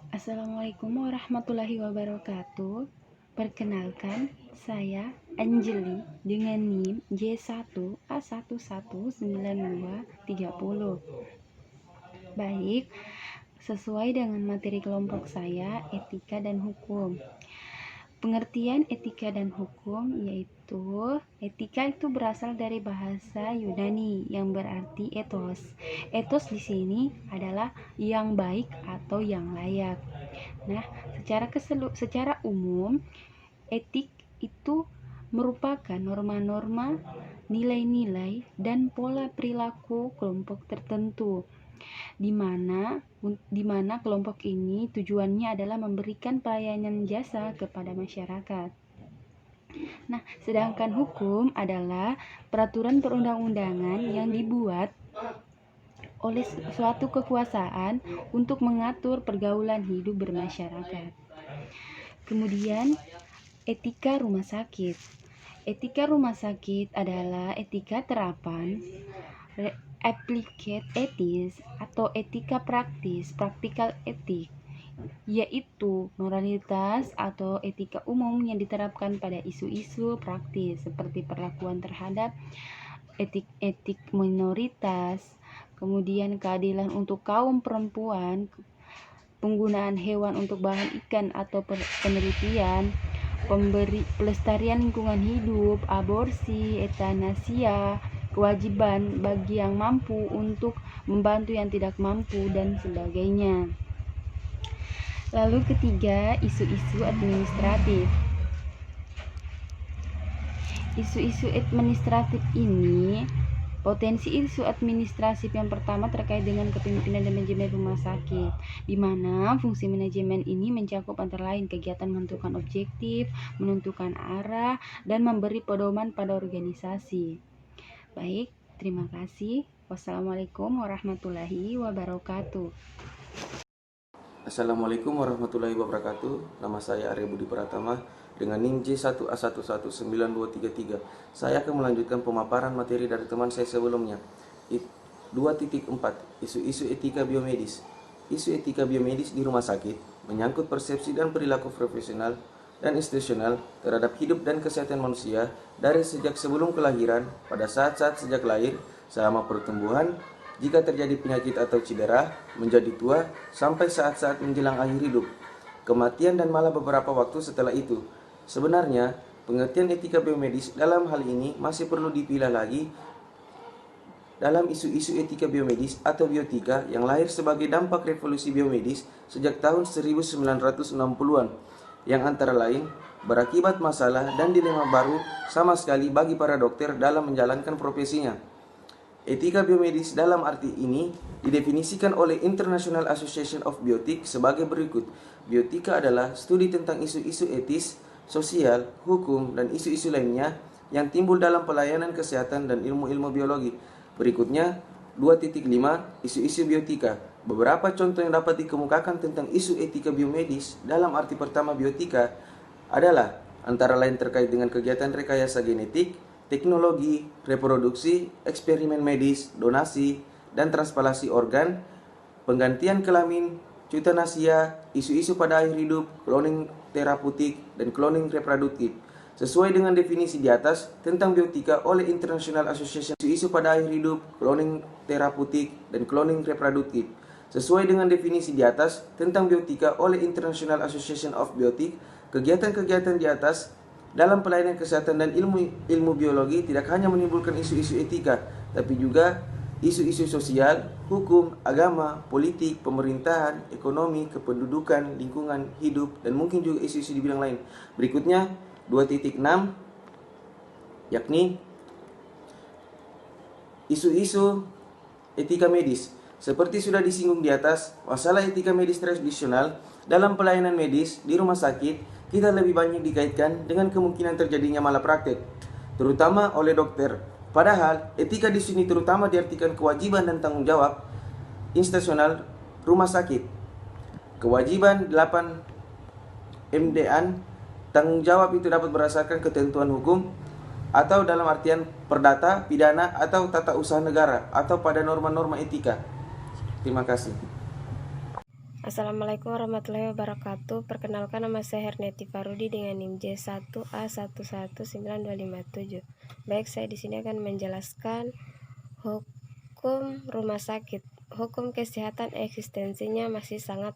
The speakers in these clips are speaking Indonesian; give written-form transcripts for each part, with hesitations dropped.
Assalamualaikum warahmatullahi wabarakatuh. Perkenalkan, saya Anjeli dengan NIM J1A119230. Baik, sesuai dengan materi kelompok saya, etika dan hukum. Pengertian etika dan hukum yaitu etika itu berasal dari bahasa Yunani yang berarti etos. Etos di sini adalah yang baik atau yang layak. Nah, secara umum, etik itu merupakan norma-norma, nilai-nilai, dan pola perilaku kelompok tertentu di mana kelompok ini tujuannya adalah memberikan pelayanan jasa kepada masyarakat. Nah, sedangkan hukum adalah peraturan perundang-undangan yang dibuat oleh suatu kekuasaan untuk mengatur pergaulan hidup bermasyarakat. Kemudian, etika rumah sakit. Etika rumah sakit adalah etika terapan, applied ethics atau etika praktis, practical ethics, yaitu moralitas atau etika umum yang diterapkan pada isu-isu praktis seperti perlakuan terhadap etik minoritas, kemudian keadilan untuk kaum perempuan, penggunaan hewan untuk bahan ikan atau penelitian, pelestarian lingkungan hidup, aborsi, etanasia, kewajiban bagi yang mampu untuk membantu yang tidak mampu, dan sebagainya. Lalu ketiga, isu-isu administratif. Isu-isu administratif ini, potensi isu administratif yang pertama terkait dengan kepemimpinan dan manajemen rumah sakit, di mana fungsi manajemen ini mencakup antara lain kegiatan menentukan objektif, menentukan arah, dan memberi pedoman pada organisasi. Baik, terima kasih. Wassalamualaikum warahmatullahi wabarakatuh. Assalamualaikum warahmatullahi wabarakatuh. Nama saya Arya Budi Pratama dengan NIM J1A119233. Saya akan melanjutkan pemaparan materi dari teman saya sebelumnya. 2.4 Isu-isu etika biomedis. Isu etika biomedis di rumah sakit menyangkut persepsi dan perilaku profesional dan institusional terhadap hidup dan kesehatan manusia dari sejak sebelum kelahiran, pada saat-saat sejak lahir, selama pertumbuhan, jika terjadi penyakit atau cedera, menjadi tua, sampai saat-saat menjelang akhir hidup, kematian, dan malah beberapa waktu setelah itu. Sebenarnya, pengertian etika biomedis dalam hal ini masih perlu dipilah lagi dalam isu-isu etika biomedis atau biotika yang lahir sebagai dampak revolusi biomedis sejak tahun 1960-an, yang antara lain berakibat masalah dan dilema baru sama sekali bagi para dokter dalam menjalankan profesinya. Etika biomedis dalam arti ini didefinisikan oleh International Association of Bioethics sebagai berikut. Bioetika adalah studi tentang isu-isu etis, sosial, hukum, dan isu-isu lainnya yang timbul dalam pelayanan kesehatan dan ilmu-ilmu biologi. Berikutnya, 2.5 Isu-isu bioetika. Beberapa contoh yang dapat dikemukakan tentang isu etika biomedis dalam arti pertama bioetika adalah antara lain terkait dengan kegiatan rekayasa genetik, teknologi, reproduksi, eksperimen medis, donasi, dan transplantasi organ, penggantian kelamin, euthanasia, isu-isu pada akhir hidup, cloning terapeutik, dan cloning reproduktif. Sesuai dengan definisi di atas tentang bioetika oleh International Association, isu-isu pada akhir hidup, cloning terapeutik, dan cloning reproduktif. Sesuai dengan definisi di atas tentang bioetika oleh International Association of Bioethics, kegiatan-kegiatan di atas dalam pelayanan kesehatan dan ilmu biologi tidak hanya menimbulkan isu-isu etika, tapi juga isu-isu sosial, hukum, agama, politik, pemerintahan, ekonomi, kependudukan, lingkungan hidup, dan mungkin juga isu-isu di bidang lain. Berikutnya 2.6 yakni isu-isu etika medis. Seperti sudah disinggung di atas, masalah etika medis tradisional dalam pelayanan medis di rumah sakit kita lebih banyak dikaitkan dengan kemungkinan terjadinya malapraktek, terutama oleh dokter. Padahal etika di sini terutama diartikan kewajiban dan tanggung jawab institusional rumah sakit. Kewajiban 8 MDN, tanggung jawab itu dapat berdasarkan ketentuan hukum atau dalam artian perdata, pidana, atau tata usaha negara, atau pada norma-norma etika. Terima kasih. Assalamualaikum warahmatullahi wabarakatuh. Perkenalkan, nama saya Herneti Farudi dengan NIM J1A1192557. Baik, saya di sini akan menjelaskan hukum rumah sakit. Hukum kesehatan eksistensinya masih sangat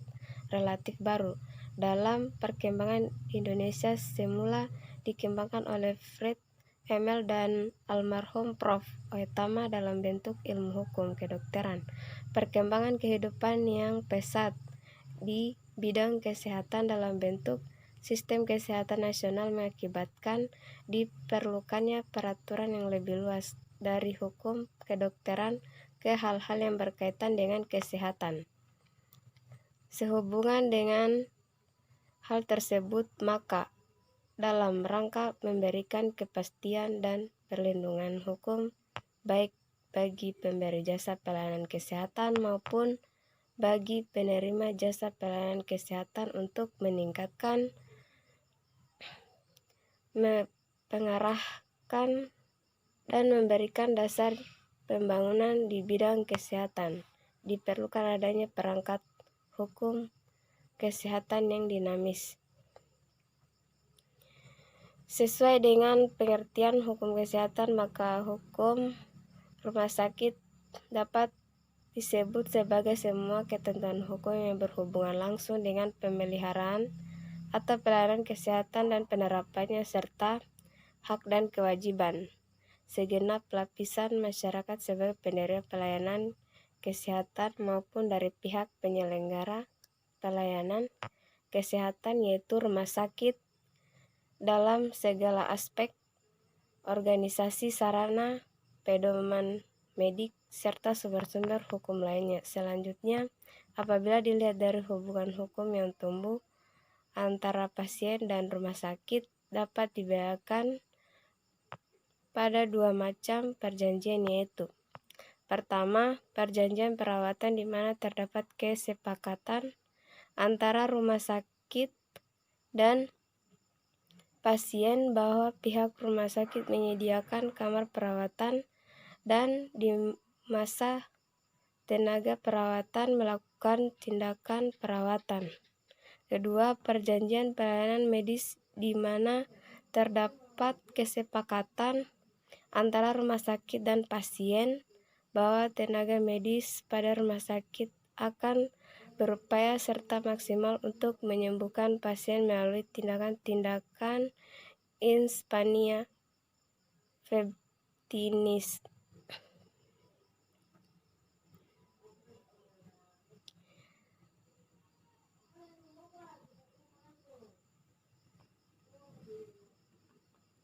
relatif baru. Dalam perkembangan Indonesia semula dikembangkan oleh Fred Emel dan almarhum Prof. Oetama dalam bentuk ilmu hukum kedokteran. Perkembangan kehidupan yang pesat di bidang kesehatan dalam bentuk sistem kesehatan nasional mengakibatkan diperlukannya peraturan yang lebih luas dari hukum kedokteran ke hal-hal yang berkaitan dengan kesehatan. Sehubungan dengan hal tersebut, maka dalam rangka memberikan kepastian dan perlindungan hukum baik bagi pemberi jasa pelayanan kesehatan maupun bagi penerima jasa pelayanan kesehatan untuk meningkatkan, mengarahkan, dan memberikan dasar pembangunan di bidang kesehatan, diperlukan adanya perangkat hukum kesehatan yang dinamis. Sesuai dengan pengertian hukum kesehatan, maka hukum rumah sakit dapat disebut sebagai semua ketentuan hukum yang berhubungan langsung dengan pemeliharaan atau pelayanan kesehatan dan penerapannya serta hak dan kewajiban segenap lapisan masyarakat sebagai penerima pelayanan kesehatan maupun dari pihak penyelenggara pelayanan kesehatan, yaitu rumah sakit dalam segala aspek organisasi, sarana, pedoman medik, serta sumber-sumber hukum lainnya. Selanjutnya, apabila dilihat dari hubungan hukum yang tumbuh antara pasien dan rumah sakit, dapat dibedakan pada dua macam perjanjian, yaitu pertama, perjanjian perawatan di mana terdapat kesepakatan antara rumah sakit dan pasien bahwa pihak rumah sakit menyediakan kamar perawatan dan di masa tenaga perawatan melakukan tindakan perawatan. Kedua, perjanjian pelayanan medis di mana terdapat kesepakatan antara rumah sakit dan pasien bahwa tenaga medis pada rumah sakit akan berupaya serta maksimal untuk menyembuhkan pasien melalui tindakan-tindakan Inspania Febtinis.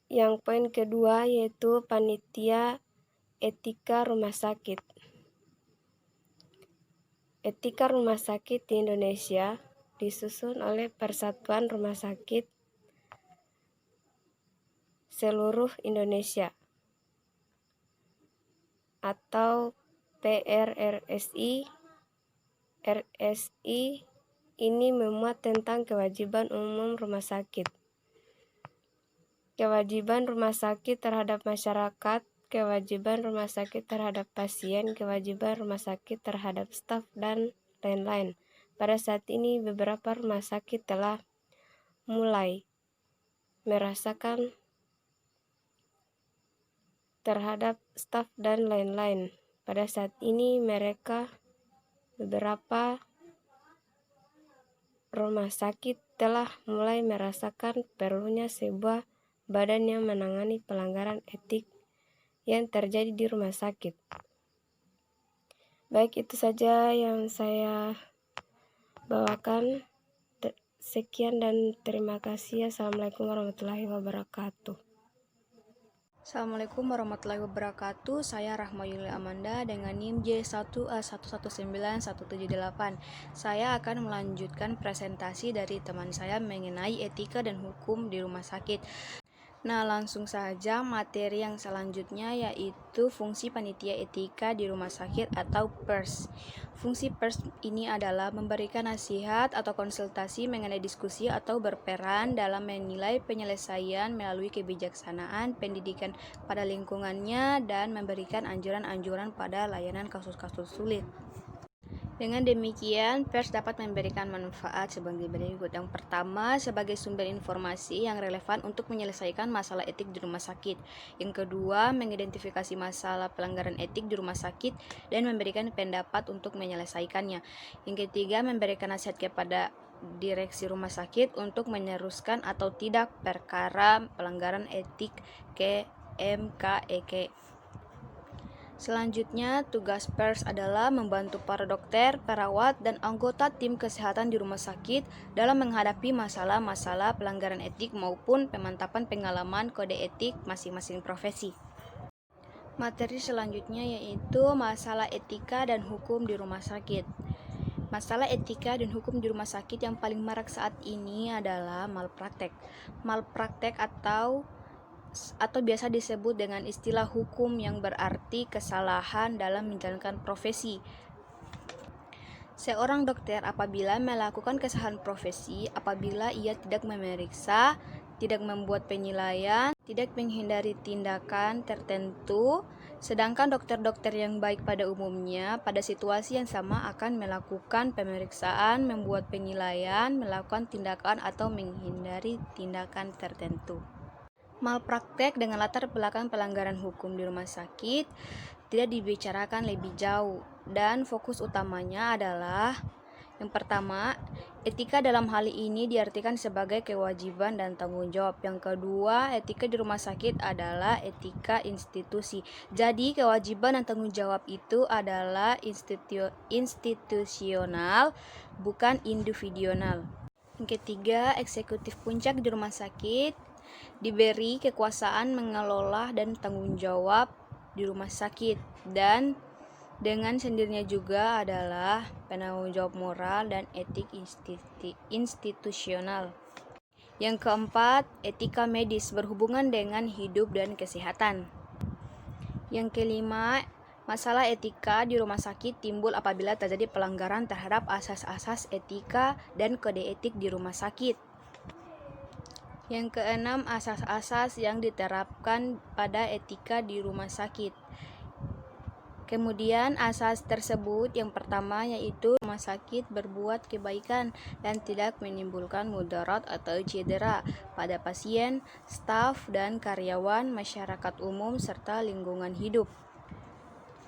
Yang poin kedua yaitu panitia etika rumah sakit. Etika rumah sakit di Indonesia disusun oleh Persatuan Rumah Sakit Seluruh Indonesia atau PRRSI. RSI ini memuat tentang kewajiban umum rumah sakit, kewajiban rumah sakit terhadap masyarakat, kewajiban rumah sakit terhadap pasien, kewajiban rumah sakit terhadap staf, dan lain-lain. Pada saat ini beberapa rumah sakit telah mulai merasakan terhadap staf dan lain-lain. Pada saat ini beberapa rumah sakit telah mulai merasakan perlunya sebuah badan yang menangani pelanggaran etik yang terjadi di rumah sakit. Baik, itu saja yang saya bawakan. Sekian dan terima kasih. Assalamualaikum warahmatullahi wabarakatuh. Assalamualaikum warahmatullahi wabarakatuh. Saya Rahma Yuli Amanda dengan NIM J1A1191178. Saya akan melanjutkan presentasi dari teman saya mengenai etika dan hukum di rumah sakit. Nah, langsung saja materi yang selanjutnya yaitu fungsi panitia etika di rumah sakit atau PERS. Fungsi PERS ini adalah memberikan nasihat atau konsultasi mengenai diskusi atau berperan dalam menilai penyelesaian melalui kebijaksanaan pendidikan pada lingkungannya dan memberikan anjuran-anjuran pada layanan kasus-kasus sulit. Dengan demikian, pers dapat memberikan manfaat sebagai berikut. Yang pertama, sebagai sumber informasi yang relevan untuk menyelesaikan masalah etik di rumah sakit. Yang kedua, mengidentifikasi masalah pelanggaran etik di rumah sakit dan memberikan pendapat untuk menyelesaikannya. Yang ketiga, memberikan nasihat kepada direksi rumah sakit untuk meneruskan atau tidak perkara pelanggaran etik ke MKEK. Selanjutnya, tugas pers adalah membantu para dokter, perawat, dan anggota tim kesehatan di rumah sakit dalam menghadapi masalah-masalah pelanggaran etik maupun pemantapan pengalaman kode etik masing-masing profesi. Materi selanjutnya yaitu masalah etika dan hukum di rumah sakit. Masalah etika dan hukum di rumah sakit yang paling marak saat ini adalah malpraktek. Malpraktek atau biasa disebut dengan istilah hukum yang berarti kesalahan dalam menjalankan profesi. Seorang dokter apabila melakukan kesalahan profesi, apabila ia tidak memeriksa, tidak membuat penilaian, tidak menghindari tindakan tertentu, sedangkan dokter-dokter yang baik pada umumnya pada situasi yang sama akan melakukan pemeriksaan, membuat penilaian, melakukan tindakan atau menghindari tindakan tertentu. Malpraktek dengan latar belakang pelanggaran hukum di rumah sakit tidak dibicarakan lebih jauh dan fokus utamanya adalah yang pertama, etika dalam hal ini diartikan sebagai kewajiban dan tanggung jawab. Yang kedua, etika di rumah sakit adalah etika institusi. Jadi, kewajiban dan tanggung jawab itu adalah institusional, bukan individual. Yang ketiga, eksekutif puncak di rumah sakit diberi kekuasaan mengelola dan tanggung jawab di rumah sakit dan dengan sendirinya juga adalah penanggung jawab moral dan etik institusional. Yang keempat, etika medis berhubungan dengan hidup dan kesehatan. Yang kelima, masalah etika di rumah sakit timbul apabila terjadi pelanggaran terhadap asas-asas etika dan kode etik di rumah sakit. Yang keenam, asas-asas yang diterapkan pada etika di rumah sakit. Kemudian asas tersebut yang pertama yaitu rumah sakit berbuat kebaikan dan tidak menimbulkan mudarat atau cedera pada pasien, staf, dan karyawan, masyarakat umum, serta lingkungan hidup.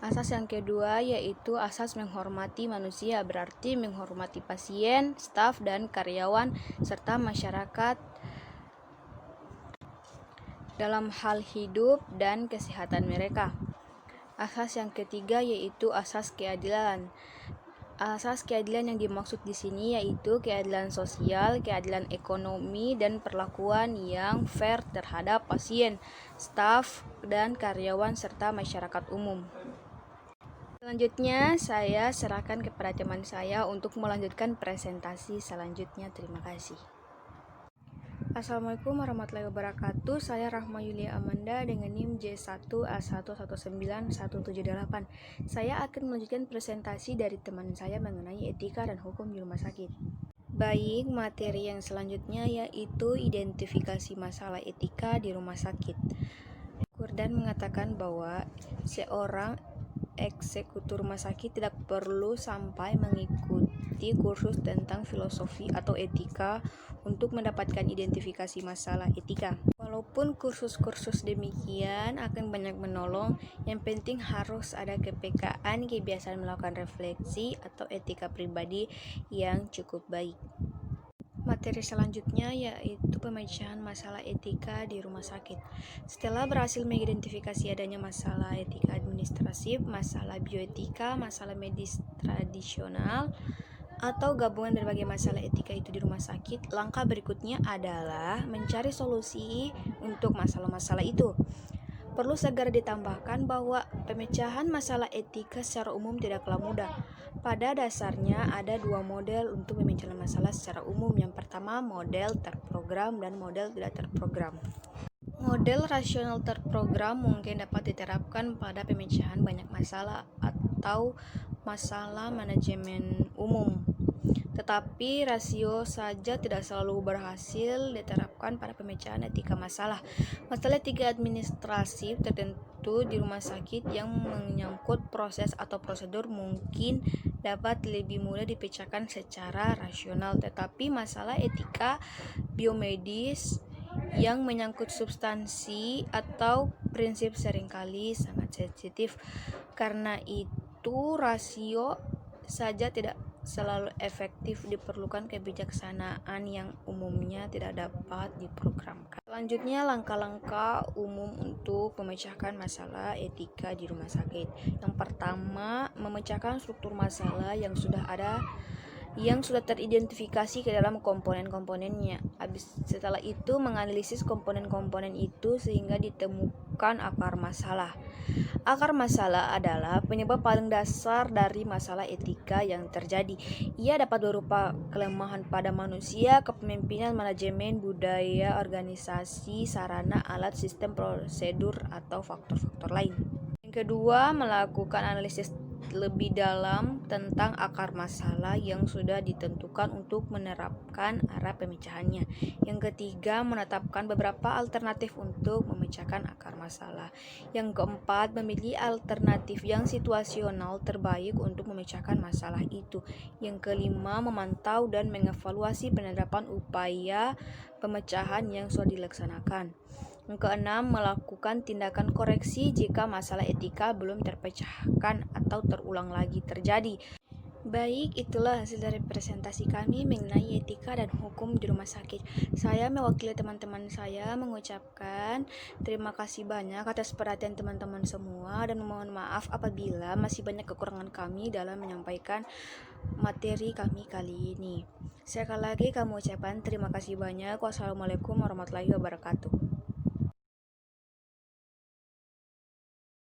Asas yang kedua yaitu asas menghormati manusia, berarti menghormati pasien, staf, dan karyawan, serta masyarakat dalam hal hidup dan kesehatan mereka. Asas yang ketiga yaitu asas keadilan. Asas keadilan yang dimaksud di sini yaitu keadilan sosial, keadilan ekonomi, dan perlakuan yang fair terhadap pasien, staf, dan karyawan serta masyarakat umum. Selanjutnya, saya serahkan kepada teman saya untuk melanjutkan presentasi selanjutnya. Terima kasih. Assalamualaikum warahmatullahi wabarakatuh. Saya Rahma Yulia Amanda dengan NIM J1A1199178. Saya akan melanjutkan presentasi dari teman saya mengenai etika dan hukum di rumah sakit. Baik, materi yang selanjutnya yaitu identifikasi masalah etika di rumah sakit. Kurdan mengatakan bahwa seorang eksekutor rumah sakit tidak perlu sampai mengikuti kursus tentang filosofi atau etika untuk mendapatkan identifikasi masalah etika. Walaupun kursus-kursus demikian akan banyak menolong, yang penting harus ada kepekaan, kebiasaan melakukan refleksi atau etika pribadi yang cukup baik. Materi selanjutnya yaitu pemecahan masalah etika di rumah sakit. Setelah berhasil mengidentifikasi adanya masalah etika administratif, masalah bioetika, masalah medis tradisional, atau gabungan berbagai masalah etika itu di rumah sakit, langkah berikutnya adalah mencari solusi untuk masalah-masalah itu. Perlu segera ditambahkan bahwa pemecahan masalah etika secara umum tidaklah mudah. Pada dasarnya ada dua model untuk pemecahan masalah secara umum. Yang pertama, model terprogram dan model tidak terprogram. Model rasional terprogram mungkin dapat diterapkan pada pemecahan banyak masalah atau masalah manajemen umum. Tetapi rasio saja tidak selalu berhasil diterapkan pada pemecahan etika masalah. Masalah etika administratif tertentu di rumah sakit yang menyangkut proses atau prosedur mungkin dapat lebih mudah dipecahkan secara rasional, tetapi masalah etika biomedis yang menyangkut substansi atau prinsip seringkali sangat sensitif. Karena itu, rasio saja tidak selalu efektif, diperlukan kebijaksanaan yang umumnya tidak dapat diprogramkan. Selanjutnya, langkah-langkah umum untuk memecahkan masalah etika di rumah sakit. Yang pertama, memecahkan struktur masalah yang sudah ada, yang sudah teridentifikasi ke dalam komponen-komponennya. Setelah itu, menganalisis komponen-komponen itu sehingga ditemukan akar masalah. Akar masalah adalah penyebab paling dasar dari masalah etika yang terjadi. Ia dapat berupa kelemahan pada manusia, kepemimpinan, manajemen, budaya, organisasi, sarana, alat, sistem, prosedur, atau faktor-faktor lain. Yang kedua, melakukan analisis lebih dalam tentang akar masalah yang sudah ditentukan untuk menerapkan arah pemecahannya. Yang ketiga, menetapkan beberapa alternatif untuk memecahkan akar masalah. Yang keempat, memilih alternatif yang situasional terbaik untuk memecahkan masalah itu. Yang kelima, memantau dan mengevaluasi penerapan upaya pemecahan yang sudah dilaksanakan. Yang keenam, melakukan tindakan koreksi jika masalah etika belum terpecahkan atau terulang lagi terjadi. Baik, itulah hasil dari presentasi kami mengenai etika dan hukum di rumah sakit. Saya mewakili teman-teman saya mengucapkan terima kasih banyak atas perhatian teman-teman semua, dan mohon maaf apabila masih banyak kekurangan kami dalam menyampaikan materi kami kali ini. Sekali lagi kami ucapkan terima kasih banyak. Wassalamualaikum warahmatullahi wabarakatuh.